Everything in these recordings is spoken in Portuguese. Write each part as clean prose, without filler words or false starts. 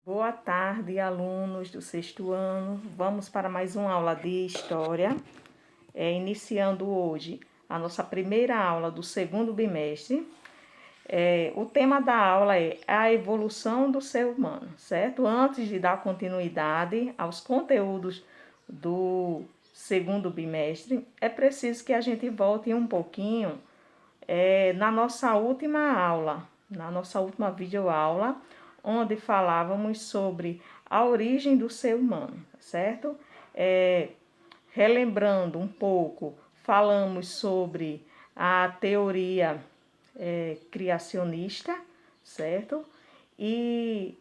Boa tarde, alunos do sexto ano. Vamos para mais uma aula de História. Iniciando hoje a nossa primeira aula do segundo bimestre. O tema da aula é a evolução do ser humano, certo? Antes de dar continuidade aos conteúdos do segundo bimestre, é preciso que a gente volte um pouquinho na nossa última aula, na nossa última videoaula, onde falávamos sobre a origem do ser humano, certo? Relembrando um pouco, falamos sobre a teoria criacionista, certo? E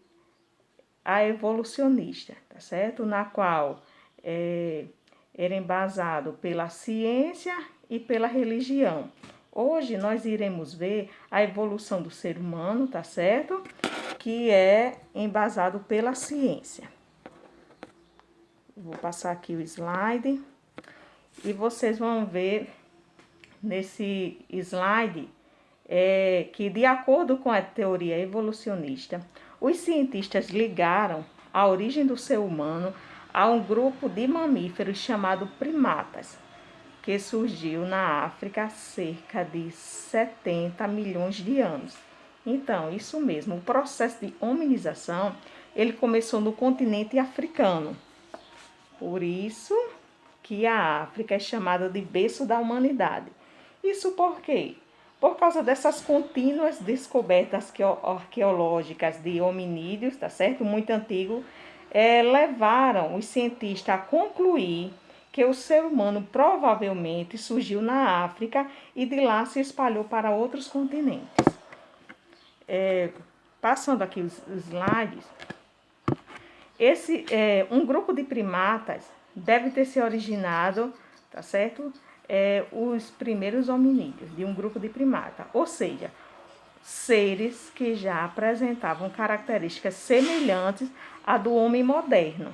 a evolucionista, tá certo? Na qual era embasado pela ciência e pela religião. Hoje nós iremos ver a evolução do ser humano, tá certo? Que é embasado pela ciência. Vou passar aqui o slide e vocês vão ver nesse slide que, de acordo com a teoria evolucionista, os cientistas ligaram a origem do ser humano a um grupo de mamíferos chamado primatas, que surgiu na África há cerca de 70 milhões de anos. Então, isso mesmo, o processo de hominização, ele começou no continente africano. Por isso que a África é chamada de berço da humanidade. Isso por quê? Por causa dessas contínuas descobertas arqueológicas de hominídeos, tá certo? Muito antigo, levaram os cientistas a concluir que o ser humano provavelmente surgiu na África e de lá se espalhou para outros continentes. Passando aqui os slides, um grupo de primatas deve ter se originado, tá certo? Os primeiros hominídeos de um grupo de primata, ou seja, seres que já apresentavam características semelhantes à do homem moderno.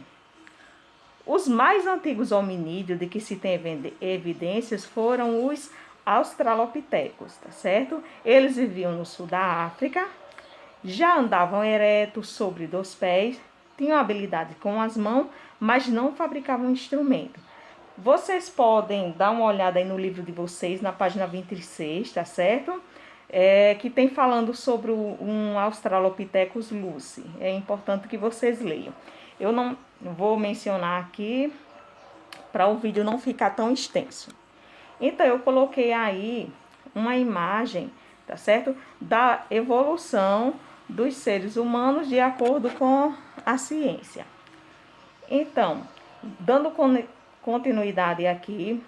Os mais antigos hominídeos de que se tem evidências foram os australopitecos, tá certo? Eles viviam no sul da África, já andavam eretos sobre 2 pés, tinham habilidade com as mãos, mas não fabricavam instrumento. Vocês podem dar uma olhada aí no livro de vocês, na página 26, tá certo? Que tem falando sobre um Australopithecus lucy. É importante que vocês leiam. Eu não vou mencionar aqui para o vídeo não ficar tão extenso. Então, eu coloquei aí uma imagem, tá certo? Da evolução dos seres humanos de acordo com a ciência. Então, dando continuidade aqui,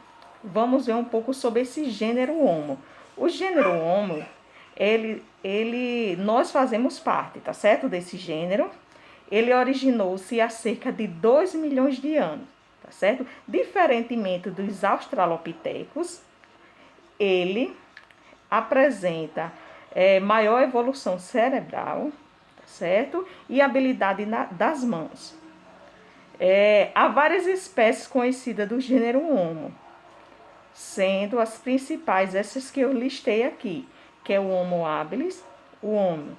vamos ver um pouco sobre esse gênero Homo. O gênero Homo, nós fazemos parte, tá certo? Desse gênero. Ele originou-se há cerca de 2 milhões de anos, tá certo? Diferentemente dos australopitecos, ele apresenta maior evolução cerebral, tá certo? E habilidade das mãos. Há várias espécies conhecidas do gênero Homo, sendo as principais essas que eu listei aqui, que é o Homo habilis, o Homo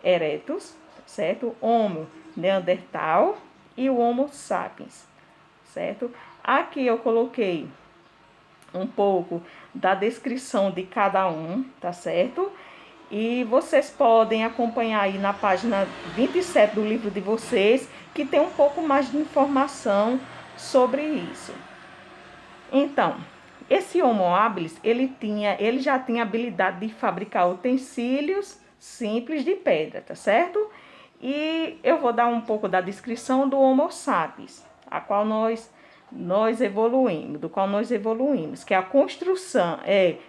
erectus, certo? Homo neandertal e o Homo sapiens, certo? Aqui eu coloquei um pouco da descrição de cada um, tá certo? E vocês podem acompanhar aí na página 27 do livro de vocês, que tem um pouco mais de informação sobre isso. Então, esse Homo habilis, ele já tinha habilidade de fabricar utensílios simples de pedra, tá certo? E eu vou dar um pouco da descrição do Homo sapiens, a qual do qual nós evoluímos, que é a construção,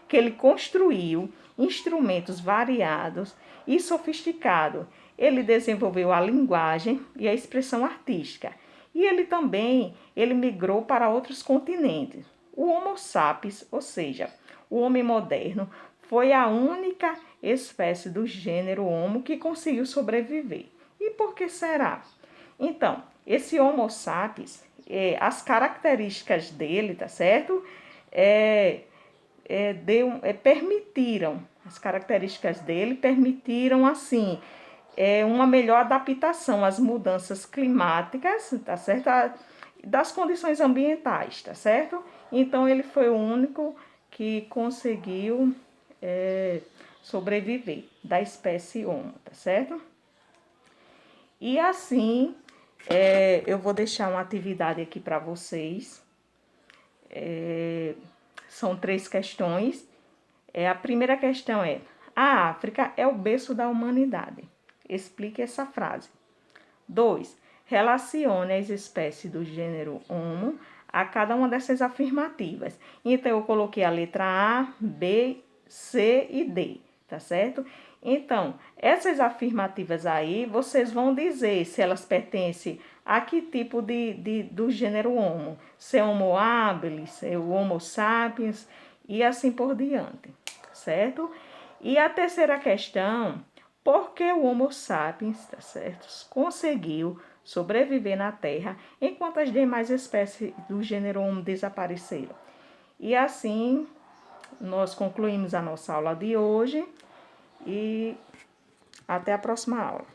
que ele construiu instrumentos variados e sofisticados. Ele desenvolveu a linguagem e a expressão artística. E ele migrou para outros continentes. O Homo sapiens, ou seja, o homem moderno, foi a única espécie do gênero Homo que conseguiu sobreviver. E por que será? Então, esse Homo sapiens, as características dele, tá certo? As características dele permitiram, assim, uma melhor adaptação às mudanças climáticas, tá certo? Das condições ambientais, tá certo? Então ele foi o único que conseguiu sobreviver da espécie Homo, tá certo? E assim, eu vou deixar uma atividade aqui para vocês. São 3 questões. A primeira questão é: a África é o berço da humanidade. Explique essa frase. 2. Relacione as espécies do gênero Homo a cada uma dessas afirmativas. Então, eu coloquei a letra A, B, C e D, tá certo? Então, essas afirmativas aí, vocês vão dizer se elas pertencem a que tipo do gênero Homo. Se é Homo habilis, se é o Homo sapiens e assim por diante, certo? E a terceira questão: por que o Homo sapiens, tá certo, conseguiu sobreviver na Terra enquanto as demais espécies do gênero Homo desapareceram? E assim nós concluímos a nossa aula de hoje e até a próxima aula.